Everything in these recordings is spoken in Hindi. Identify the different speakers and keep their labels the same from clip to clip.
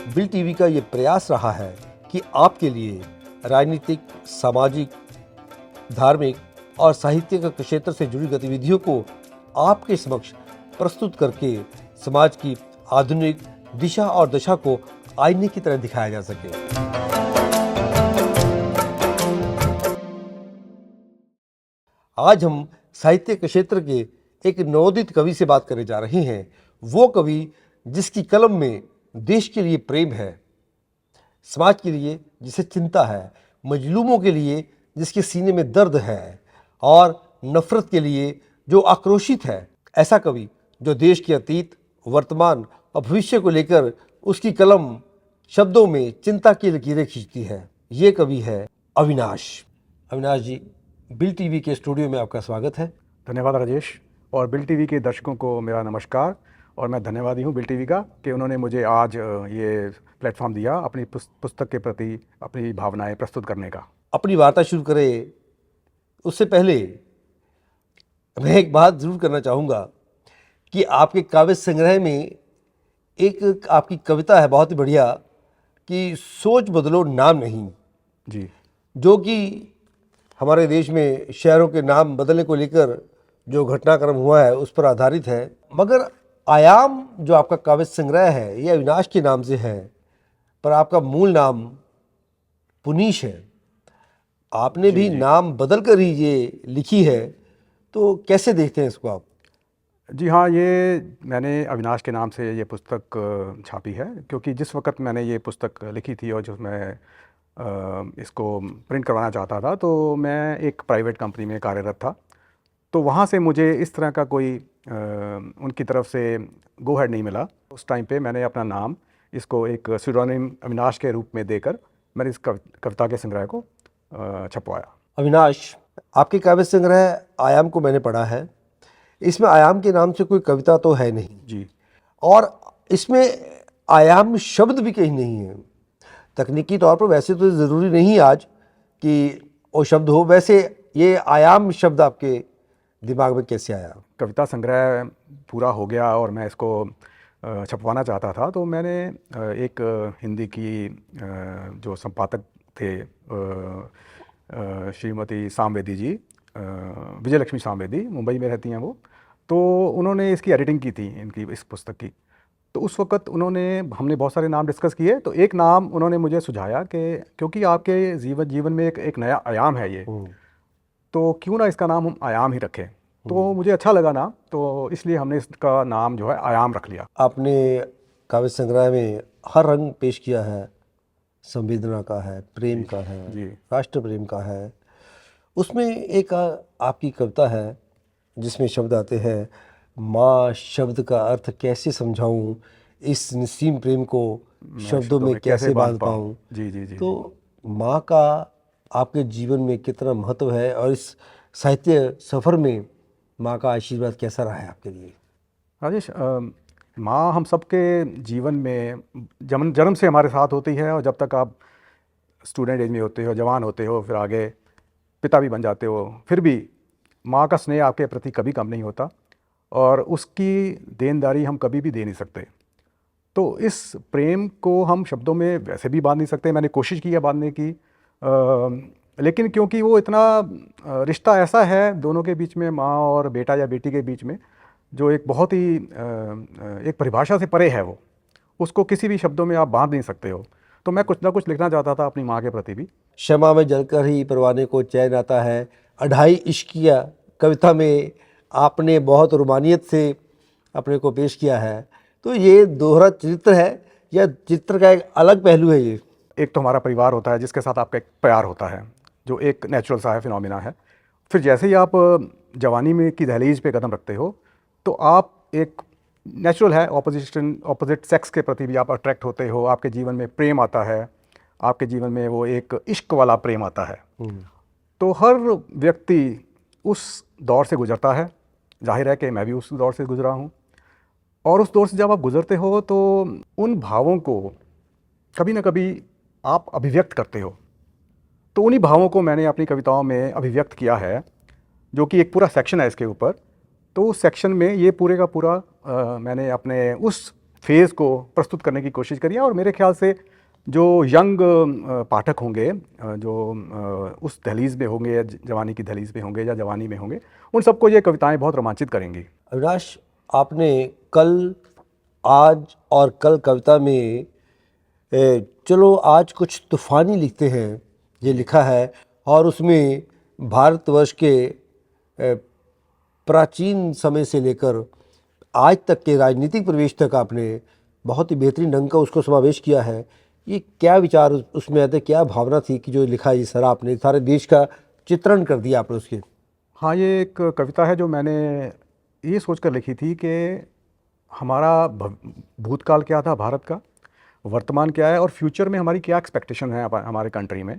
Speaker 1: बिल टीवी का ये प्रयास रहा है कि आपके लिए राजनीतिक, सामाजिक, धार्मिक और साहित्यिक क्षेत्र से जुड़ी गतिविधियों को आपके समक्ष प्रस्तुत करके समाज की आधुनिक दिशा और दशा को आईने की तरह दिखाया जा सके। आज हम साहित्य क्षेत्र के एक नवोदित कवि से बात करने जा रहे हैं। वो कवि जिसकी कलम में देश के लिए प्रेम है, समाज के लिए जिसे चिंता है, मजलूमों के लिए जिसके सीने में दर्द है और नफरत के लिए जो आक्रोशित है। ऐसा कवि जो देश के अतीत, वर्तमान और भविष्य को लेकर उसकी कलम शब्दों में चिंता की लकीरें खींचती है। ये कवि है अविनाश। अविनाश जी, बिल टीवी के स्टूडियो में आपका स्वागत है।
Speaker 2: धन्यवाद राजेश, और बिल टीवी के दर्शकों को मेरा नमस्कार। और मैं धन्यवादी हूँ बिल टीवी का कि उन्होंने मुझे आज ये प्लेटफॉर्म दिया अपनी पुस्तक के प्रति अपनी भावनाएं प्रस्तुत करने का।
Speaker 1: अपनी वार्ता शुरू करें उससे पहले मैं एक बात ज़रूर करना चाहूँगा कि आपके काव्य संग्रह में एक आपकी कविता है बहुत ही बढ़िया कि सोच बदलो नाम नहीं
Speaker 2: जी,
Speaker 1: जो कि हमारे देश में शहरों के नाम बदलने को लेकर जो घटनाक्रम हुआ है उस पर आधारित है। मगर आयाम जो आपका काव्य संग्रह है ये अविनाश के नाम से है, पर आपका मूल नाम पुनीश है। आपने भी नाम बदल कर ही ये लिखी है, तो कैसे देखते हैं इसको आप?
Speaker 2: जी हाँ, ये मैंने अविनाश के नाम से ये पुस्तक छापी है क्योंकि जिस वक्त मैंने ये पुस्तक लिखी थी और जो मैं इसको प्रिंट करवाना चाहता था, तो मैं एक प्राइवेट कंपनी में कार्यरत था। तो वहाँ से मुझे इस तरह का कोई उनकी तरफ से गो हेड नहीं मिला। उस टाइम पे मैंने अपना नाम इसको एक स्यूडोनिम अविनाश के रूप में देकर मैंने इस कविता के संग्रह को छपवाया।
Speaker 1: अविनाश, आपके काव्य संग्रह आयाम को मैंने पढ़ा है। इसमें आयाम के नाम से कोई कविता तो है नहीं
Speaker 2: जी,
Speaker 1: और इसमें आयाम शब्द भी कहीं नहीं है। तकनीकी तौर पर वैसे तो ज़रूरी नहीं आज कि वो शब्द हो, वैसे ये आयाम शब्द आपके दिमाग में कैसे आया?
Speaker 2: कविता संग्रह पूरा हो गया और मैं इसको छपवाना चाहता था, तो मैंने एक हिंदी की जो संपादक थे श्रीमती सामवेदी जी, विजय लक्ष्मी सामवेदी, मुंबई में रहती हैं वो, तो उन्होंने इसकी एडिटिंग की थी इनकी इस पुस्तक की। तो उस वक़्त हमने बहुत सारे नाम डिस्कस किए, तो एक नाम उन्होंने मुझे सुझाया कि क्योंकि आपके जीवन में एक नया आयाम है ये, तो क्यों ना इसका नाम हम आयाम ही रखें। तो मुझे अच्छा लगा नाम, तो इसलिए हमने इसका नाम जो है आयाम रख लिया।
Speaker 1: आपने काव्य संग्रह में हर रंग पेश किया है, संवेदना का है, प्रेम का है,
Speaker 2: जी,
Speaker 1: राष्ट्र प्रेम का है। उसमें एक आपकी कविता है जिसमें शब्द आते हैं, माँ शब्द का अर्थ कैसे समझाऊं, इस निस्सीम प्रेम को शब्दों में कैसे बांध पाऊं।
Speaker 2: जी जी जी।
Speaker 1: तो माँ का आपके जीवन में कितना महत्व है और इस साहित्य सफ़र में माँ का आशीर्वाद कैसा रहा है आपके लिए?
Speaker 2: राजेश, माँ हम सबके जीवन में जन्म से हमारे साथ होती है, और जब तक आप स्टूडेंट एज में होते हो, जवान होते हो, फिर आगे पिता भी बन जाते हो, फिर भी माँ का स्नेह आपके प्रति कभी कम नहीं होता और उसकी देनदारी हम कभी भी दे नहीं सकते। तो इस प्रेम को हम शब्दों में वैसे भी बांध नहीं सकते। मैंने कोशिश की है बांधने की, लेकिन क्योंकि वो इतना रिश्ता ऐसा है दोनों के बीच में, माँ और बेटा या बेटी के बीच में, जो एक बहुत ही एक परिभाषा से परे है, वो उसको किसी भी शब्दों में आप बांध नहीं सकते हो। तो मैं कुछ ना कुछ लिखना चाहता था अपनी माँ के प्रति भी।
Speaker 1: क्षमा में जलकर ही परवाने को चैन आता है, अढ़ाई इश्किया कविता में आपने बहुत रुमानियत से अपने को पेश किया है। तो ये दोहरा चरित्र है या चित्र का एक अलग पहलू है? ये
Speaker 2: एक तो हमारा परिवार होता है जिसके साथ आपका एक प्यार होता है, जो एक नेचुरल सा है, फिनोमिना है। फिर जैसे ही आप जवानी में की दहलीज पे कदम रखते हो, तो आप एक नेचुरल है ऑपोजिट सेक्स के प्रति भी आप अट्रैक्ट होते हो। आपके जीवन में प्रेम आता है, आपके जीवन में वो एक इश्क वाला प्रेम आता है। तो हर व्यक्ति उस दौर से गुजरता है, जाहिर है कि मैं भी उस दौर से गुजरा हूँ। और उस दौर से जब आप गुजरते हो तो उन भावों को कभी ना कभी आप अभिव्यक्त करते हो। तो उन्हीं भावों को मैंने अपनी कविताओं में अभिव्यक्त किया है, जो कि एक पूरा सेक्शन है इसके ऊपर। तो उस सेक्शन में ये पूरे का पूरा मैंने अपने उस फेज़ को प्रस्तुत करने की कोशिश करी है। और मेरे ख्याल से जो यंग पाठक होंगे, जो उस दहलीज़ में होंगे या जवानी की दहलीज़ में होंगे या जवानी में होंगे, उन सबको ये कविताएं बहुत रोमांचित करेंगी।
Speaker 1: अविनाश, आपने कल, आज और कल कविता में चलो आज कुछ तूफ़ानी लिखते हैं ये लिखा है, और उसमें भारतवर्ष के प्राचीन समय से लेकर आज तक के राजनीतिक प्रवेश तक आपने बहुत ही बेहतरीन ढंग का उसको समावेश किया है। ये क्या विचार उसमें आते, क्या भावना थी कि जो लिखा ये सारा आपने सारे देश का चित्रण कर दिया आपने उसके?
Speaker 2: हाँ, ये एक कविता है जो मैंने ये सोचकर लिखी थी कि हमारा भूतकाल क्या था भारत का, वर्तमान क्या है और फ्यूचर में हमारी क्या एक्सपेक्टेशन है हमारे कंट्री में।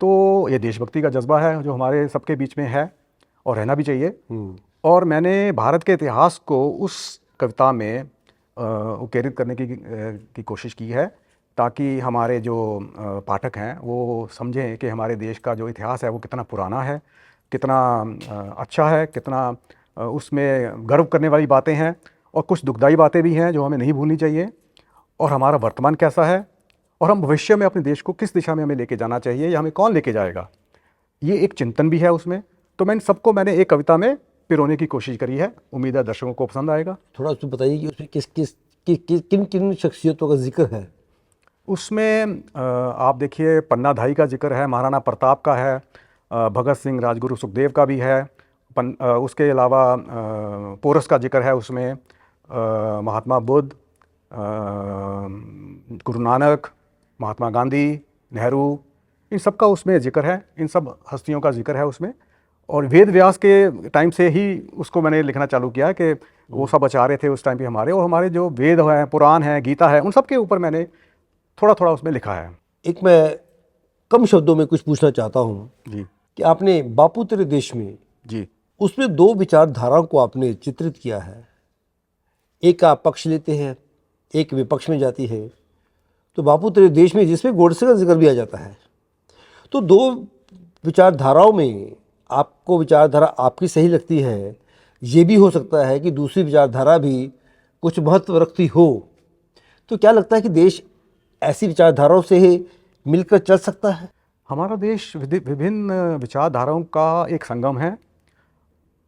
Speaker 2: तो ये देशभक्ति का जज्बा है जो हमारे सबके बीच में है और रहना भी चाहिए। और मैंने भारत के इतिहास को उस कविता में उकेरित करने की कोशिश की है, ताकि हमारे जो पाठक हैं वो समझें कि हमारे देश का जो इतिहास है वो कितना पुराना है, कितना अच्छा है, कितना उसमें गर्व करने वाली बातें हैं और कुछ दुखदाई बातें भी हैं जो हमें नहीं भूलनी चाहिए, और हमारा वर्तमान कैसा है और हम भविष्य में अपने देश को किस दिशा में हमें लेके जाना चाहिए या हमें कौन लेके जाएगा, ये एक चिंतन भी है उसमें। तो मैंने एक कविता में पिरोने की कोशिश करी है। उम्मीद है दर्शकों को पसंद आएगा।
Speaker 1: थोड़ा उसमें बताइए कि उसमें किन किन शख्सियतों का जिक्र है?
Speaker 2: उसमें आप देखिए, पन्ना धाई का जिक्र है, महाराणा प्रताप का है, भगत सिंह, राजगुरु सुखदेव का भी है। उसके अलावा पोरस का जिक्र है उसमें, महात्मा बुद्ध, गुरु नानक, महात्मा गांधी, नेहरू, इन सब का उसमें जिक्र है, इन सब हस्तियों का जिक्र है उसमें। और वेद व्यास के टाइम से ही उसको मैंने लिखना चालू किया कि वो सब आचार्य थे उस टाइम पे हमारे, और हमारे जो वेद हैं, पुराण हैं, गीता है, उन सब के ऊपर मैंने थोड़ा थोड़ा उसमें लिखा है।
Speaker 1: एक मैं कम शब्दों में कुछ पूछना चाहता हूँ
Speaker 2: जी
Speaker 1: कि आपने बापू तेरे देश में,
Speaker 2: जी
Speaker 1: उसमें दो विचारधाराओं को आपने चित्रित किया है। एक आप पक्ष लेते हैं, एक विपक्ष में जाती है। तो बापू तेरे देश में जिसमें गोडसे का जिक्र भी आ जाता है, तो दो विचारधाराओं में आपको विचारधारा आपकी सही लगती है, ये भी हो सकता है कि दूसरी विचारधारा भी कुछ महत्व रखती हो। तो क्या लगता है कि देश ऐसी विचारधाराओं से ही मिलकर चल सकता है?
Speaker 2: हमारा देश विभिन्न विचारधाराओं का एक संगम है।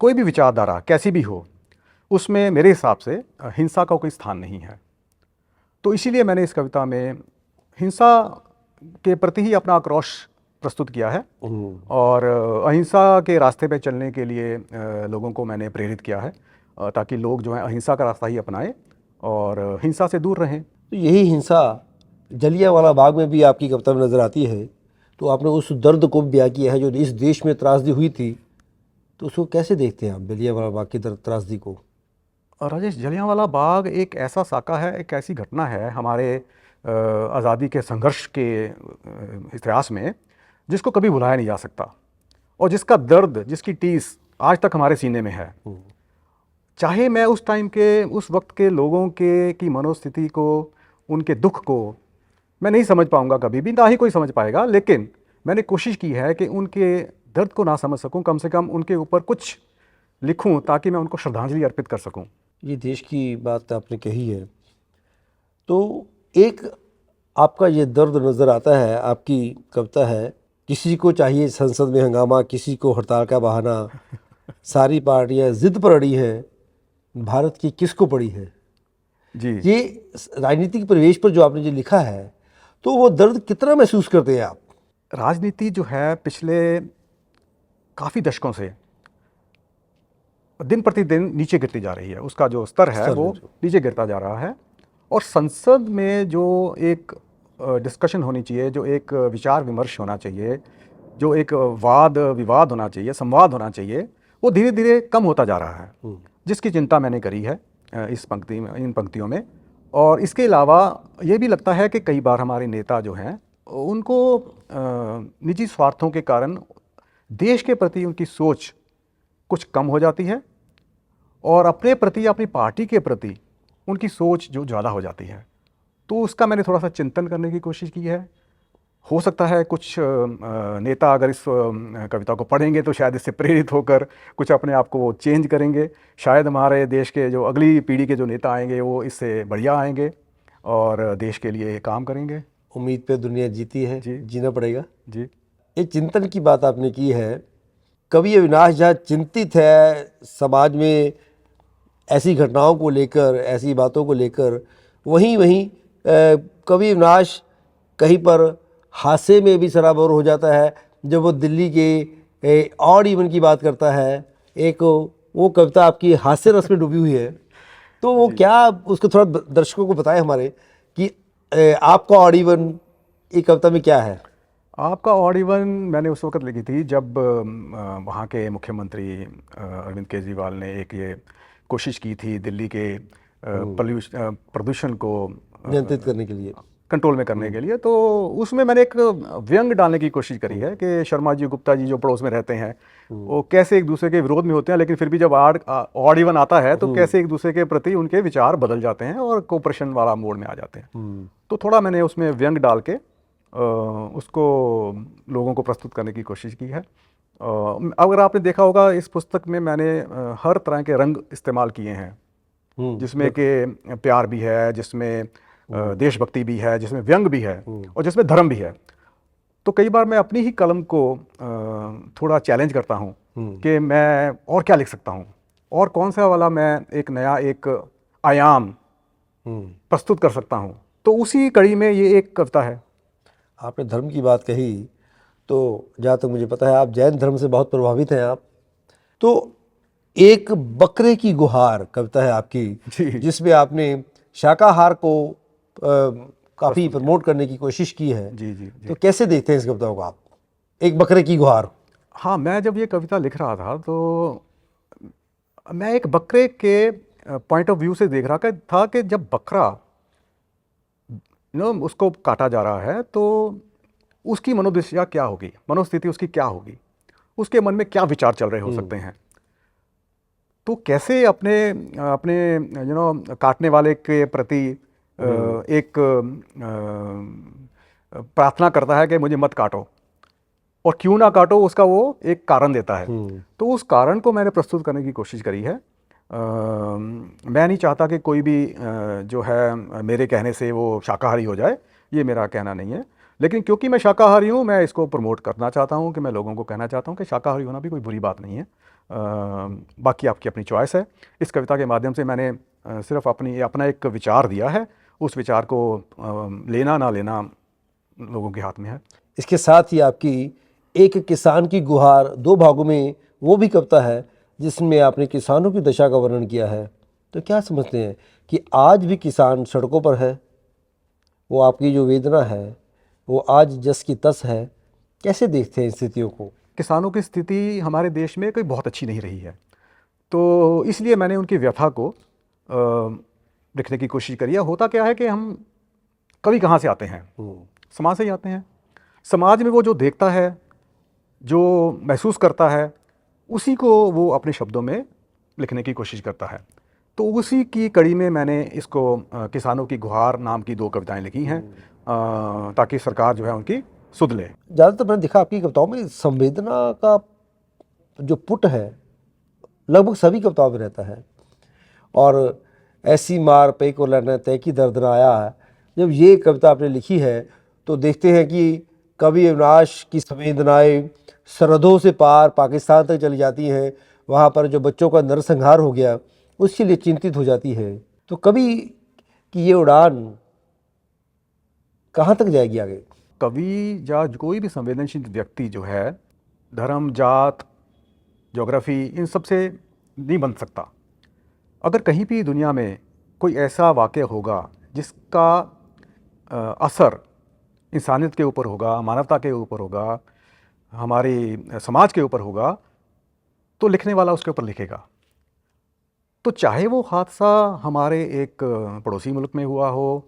Speaker 2: कोई भी विचारधारा कैसी भी हो, उसमें मेरे हिसाब से हिंसा का कोई स्थान नहीं है। तो इसीलिए मैंने इस कविता में हिंसा के प्रति ही अपना आक्रोश प्रस्तुत किया है और अहिंसा के रास्ते पे चलने के लिए लोगों को मैंने प्रेरित किया है, ताकि लोग जो है अहिंसा का रास्ता ही अपनाएं और हिंसा से दूर रहें।
Speaker 1: तो यही हिंसा जलियांवाला बाग में भी आपकी कविता में नज़र आती है। तो आपने उस दर्द को भी बयां किया है जो इस देश में त्रासदी हुई थी। तो उसको कैसे देखते हैं आप, जलियांवाला बाग की त्रासदी को?
Speaker 2: और राजेश, जलियांवाला बाग एक ऐसा साका है, एक ऐसी घटना है हमारे आज़ादी के संघर्ष के इतिहास में, जिसको कभी भुलाया नहीं जा सकता और जिसका दर्द, जिसकी टीस आज तक हमारे सीने में है। चाहे मैं उस टाइम के, उस वक्त के लोगों के की मनोस्थिति को, उनके दुख को मैं नहीं समझ पाऊंगा, कभी भी ना ही कोई समझ पाएगा, लेकिन मैंने कोशिश की है कि उनके दर्द को ना समझ सकूं, कम से कम उनके ऊपर कुछ लिखूं ताकि मैं उनको श्रद्धांजलि अर्पित कर सकूं।
Speaker 1: ये देश की बात आपने कही है। तो एक आपका ये दर्द नज़र आता है, आपकी कविता है, किसी को चाहिए संसद में हंगामा, किसी को हड़ताल का बहाना, सारी पार्टियां जिद पर अड़ी हैं, भारत की किसको पड़ी है।
Speaker 2: जी,
Speaker 1: ये राजनीतिक परिवेश पर जो आपने जो लिखा है, तो वो दर्द कितना महसूस करते हैं आप?
Speaker 2: राजनीति जो है पिछले काफ़ी दशकों से दिन प्रतिदिन नीचे गिरती जा रही है, उसका जो स्तर है वो नीचे गिरता जा रहा है। और संसद में जो एक डिस्कशन होनी चाहिए, जो एक विचार विमर्श होना चाहिए, जो एक वाद विवाद होना चाहिए, संवाद होना चाहिए, वो धीरे धीरे कम होता जा रहा है, जिसकी चिंता मैंने करी है इस पंक्ति में, इन पंक्तियों में। और इसके अलावा ये भी लगता है कि कई बार हमारे नेता जो हैं उनको निजी स्वार्थों के कारण देश के प्रति उनकी सोच कुछ कम हो जाती है और अपने प्रति, अपनी पार्टी के प्रति उनकी सोच जो ज़्यादा हो जाती है। तो उसका मैंने थोड़ा सा चिंतन करने की कोशिश की है हो सकता है कुछ नेता अगर इस कविता को पढ़ेंगे तो शायद इससे प्रेरित होकर कुछ अपने आप को वो चेंज करेंगे। शायद हमारे देश के जो अगली पीढ़ी के जो नेता आएंगे वो इससे बढ़िया आएंगे और देश के लिए काम करेंगे।
Speaker 1: उम्मीद पे दुनिया जीती है,
Speaker 2: जी।
Speaker 1: जीना पड़ेगा।
Speaker 2: जी।
Speaker 1: एक चिंतन की बात आपने की है। कवि अविनाश जहाँ चिंतित है समाज में ऐसी घटनाओं को लेकर, ऐसी बातों को लेकर, वहीं वहीं कवि अविनाश कहीं पर हादसे में भी सराबोर हो जाता है जब वो दिल्ली के ऑड इवन की बात करता है। एक वो कविता आपकी हास्य रस में डूबी हुई है, तो वो क्या, उसको थोड़ा दर्शकों को बताएं हमारे कि आपका ऑड इवन एक कविता में क्या है।
Speaker 2: आपका ऑड इवन मैंने उस वक्त लिखी थी जब वहाँ के मुख्यमंत्री अरविंद केजरीवाल ने एक ये कोशिश की थी दिल्ली के प्रदूषण को
Speaker 1: नियंत्रित करने के लिए,
Speaker 2: कंट्रोल में करने के लिए। तो उसमें मैंने एक व्यंग डालने की कोशिश करी है कि शर्मा जी गुप्ता जी जो पड़ोस में रहते हैं वो कैसे एक दूसरे के विरोध में होते हैं, लेकिन फिर भी जब ऑड इवन आता है तो कैसे एक दूसरे के प्रति उनके विचार बदल जाते हैं और कोऑपरेशन वाला मोड में आ जाते हैं। तो थोड़ा मैंने उसमें व्यंग डाल के उसको लोगों को प्रस्तुत करने की कोशिश की है। अगर आपने देखा होगा इस पुस्तक में मैंने हर तरह के रंग इस्तेमाल किए हैं, जिसमें कि प्यार भी है, जिसमें देशभक्ति भी है, जिसमें व्यंग भी है और जिसमें धर्म भी है। तो कई बार मैं अपनी ही कलम को थोड़ा चैलेंज करता हूँ कि मैं और क्या लिख सकता हूँ और कौन सा वाला मैं एक नया एक आयाम प्रस्तुत कर सकता हूँ। तो उसी कड़ी में ये एक कविता है।
Speaker 1: आपने धर्म की बात कही, तो जहाँ तक मुझे पता है आप जैन धर्म से बहुत प्रभावित हैं आप। तो एक बकरे की गुहार कविता है आपकी, जिसमें आपने शाकाहार को काफ़ी प्रमोट करने की कोशिश की है।
Speaker 2: जी जी,
Speaker 1: तो कैसे देखते हैं इस कविता को आप, एक बकरे की गुहार?
Speaker 2: हाँ, मैं जब ये कविता लिख रहा था तो मैं एक बकरे के पॉइंट ऑफ व्यू से देख रहा था कि जब बकरा उसको काटा जा रहा है तो उसकी मनोदशा क्या होगी, मनोस्थिति उसकी क्या होगी, उसके मन में क्या विचार चल रहे हो सकते हैं। तो कैसे अपने अपने काटने वाले के प्रति एक प्रार्थना करता है कि मुझे मत काटो, और क्यों ना काटो उसका वो एक कारण देता है। तो उस कारण को मैंने प्रस्तुत करने की कोशिश करी है। मैं नहीं चाहता कि कोई भी जो है मेरे कहने से वो शाकाहारी हो जाए, ये मेरा कहना नहीं है। लेकिन क्योंकि मैं शाकाहारी हूँ, मैं इसको प्रमोट करना चाहता हूँ कि मैं लोगों को कहना चाहता हूँ कि शाकाहारी होना भी कोई बुरी बात नहीं है। बाकी आपकी अपनी चॉइस है। इस कविता के माध्यम से मैंने सिर्फ अपना एक विचार दिया है, उस विचार को लेना ना लेना लोगों के हाथ में है।
Speaker 1: इसके साथ ही आपकी एक किसान की गुहार दो भागों में वो भी कविता है जिसमें आपने किसानों की दशा का वर्णन किया है। तो क्या समझते हैं कि आज भी किसान सड़कों पर है, वो आपकी जो वेदना है वो आज जस की तस है, कैसे देखते हैं स्थितियों को?
Speaker 2: किसानों की स्थिति हमारे देश में कोई बहुत अच्छी नहीं रही है, तो इसलिए मैंने उनकी व्यथा को लिखने की कोशिश करी है। होता क्या है कि हम कवि कहाँ से आते हैं, समाज से ही आते हैं। समाज में वो जो देखता है, जो महसूस करता है, उसी को वो अपने शब्दों में लिखने की कोशिश करता है। तो उसी की कड़ी में मैंने इसको किसानों की गुहार नाम की 2 कविताएं लिखी हैं, ताकि सरकार जो है उनकी सुध ले।
Speaker 1: ज़्यादातर मैंने देखा आपकी कविताओं में संवेदना का जो पुट है लगभग सभी कविताओं में रहता है, और ऐसी मार पे को लड़ना तय की दर्द न आया है। जब ये कविता आपने लिखी है तो देखते हैं कि कवि अविनाश की संवेदनाएं सरहदों से पार पाकिस्तान तक चली जाती हैं। वहाँ पर जो बच्चों का नरसंहार हो गया उसके लिए चिंतित हो जाती है। तो कवि की ये उड़ान कहाँ तक जाएगी आगे?
Speaker 2: कवि या कोई भी संवेदनशील व्यक्ति जो है धर्म, जात, ज्योग्राफी इन सब से नहीं बन सकता। अगर कहीं भी दुनिया में कोई ऐसा वाक़या होगा जिसका असर इंसानियत के ऊपर होगा, मानवता के ऊपर होगा, हमारी समाज के ऊपर होगा, तो लिखने वाला उसके ऊपर लिखेगा। तो चाहे वो हादसा हमारे एक पड़ोसी मुल्क में हुआ हो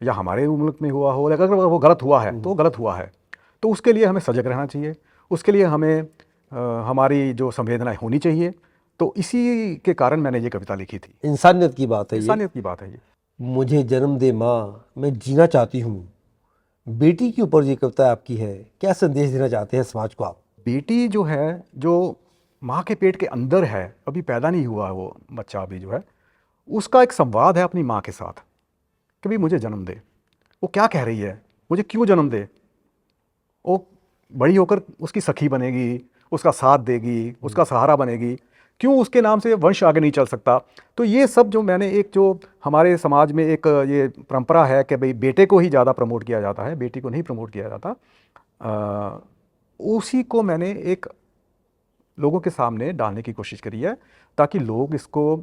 Speaker 2: या हमारे मुल्क में हुआ हो, अगर वो गलत हुआ है तो गलत हुआ है, तो उसके लिए हमें सजग रहना चाहिए, उसके लिए हमें हमारी जो संवेदनाएं होनी चाहिए। तो इसी के कारण मैंने ये कविता लिखी थी।
Speaker 1: इंसानियत की बात है ये।
Speaker 2: इंसानियत की बात है ये।
Speaker 1: मुझे जन्म दे माँ, मैं जीना चाहती हूँ, बेटी के ऊपर ये कविता आपकी है, क्या संदेश देना चाहते हैं समाज को आप?
Speaker 2: बेटी जो है, जो माँ के पेट के अंदर है, अभी पैदा नहीं हुआ है वो बच्चा अभी जो है, उसका एक संवाद है अपनी माँ के साथ कि भाई मुझे जन्म दे। वो क्या कह रही है, मुझे क्यों जन्म दे। वो बड़ी होकर उसकी सखी बनेगी, उसका साथ देगी, उसका सहारा बनेगी, क्यों उसके नाम से वंश आगे नहीं चल सकता। तो ये सब जो मैंने एक जो हमारे समाज में एक ये परंपरा है कि भाई बेटे को ही ज़्यादा प्रमोट किया जाता है, बेटी को नहीं प्रमोट किया जाता, उसी को मैंने एक लोगों के सामने डालने की कोशिश करी है ताकि लोग इसको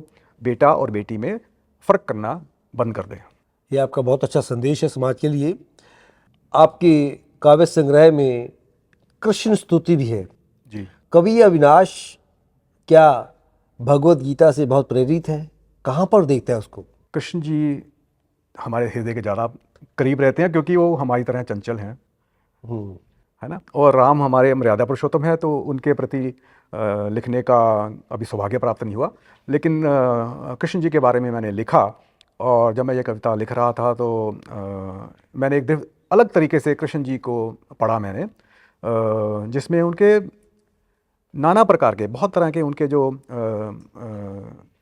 Speaker 2: बेटा और बेटी में फ़र्क करना बंद कर दें।
Speaker 1: ये आपका बहुत अच्छा संदेश है समाज के लिए। आपके काव्य संग्रह में कृष्ण स्तुति भी है।
Speaker 2: जी।
Speaker 1: कवि अविनाश क्या भगवत गीता से बहुत प्रेरित है? कहाँ पर देखता है उसको?
Speaker 2: कृष्ण जी हमारे हृदय के ज़्यादा करीब रहते हैं क्योंकि वो हमारी तरह चंचल हैं, है ना। और राम हमारे मर्यादा पुरुषोत्तम है, तो उनके प्रति लिखने का अभी सौभाग्य प्राप्त नहीं हुआ, लेकिन कृष्ण जी के बारे में मैंने लिखा। और जब मैं ये कविता लिख रहा था तो मैंने एक दिन अलग तरीके से कृष्ण जी को पढ़ा मैंने, जिसमें उनके नाना प्रकार के बहुत तरह के उनके जो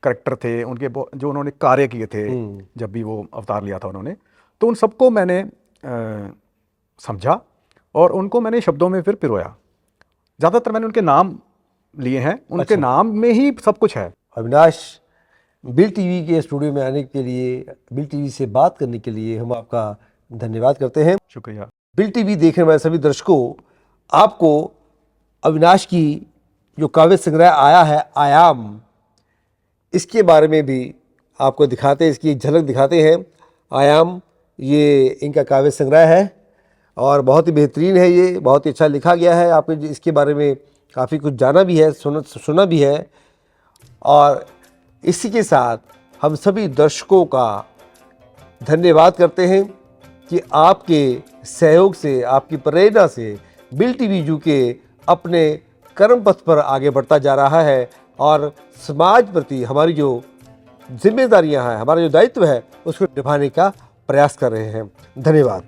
Speaker 2: करैक्टर थे, उनके जो उन्होंने कार्य किए थे जब भी वो अवतार लिया था उन्होंने, तो उन सबको मैंने समझा और उनको मैंने शब्दों में फिर पिरोया। ज़्यादातर मैंने उनके नाम लिए हैं, उनके नाम में ही सब कुछ है।
Speaker 1: अविनाश, बिल टीवी के स्टूडियो में आने के लिए, बिल टीवी से बात करने के लिए हम आपका धन्यवाद करते हैं।
Speaker 2: शुक्रिया।
Speaker 1: बिल टीवी देखने वाले सभी दर्शकों, आपको अविनाश की जो काव्य संग्रह आया है आयाम, इसके बारे में भी आपको दिखाते हैं, इसकी एक झलक दिखाते हैं। आयाम ये इनका काव्य संग्रह है और बहुत ही बेहतरीन है, ये बहुत ही अच्छा लिखा गया है। आपने इसके बारे में काफ़ी कुछ जाना भी है, सुना भी है। और इसी के साथ हम सभी दर्शकों का धन्यवाद करते हैं कि आपके सहयोग से, आपकी प्रेरणा से बिल टीवी यूके अपने कर्म पथ पर आगे बढ़ता जा रहा है और समाज प्रति हमारी जो जिम्मेदारियां हैं, हमारा जो दायित्व है, उसको निभाने का प्रयास कर रहे हैं। धन्यवाद।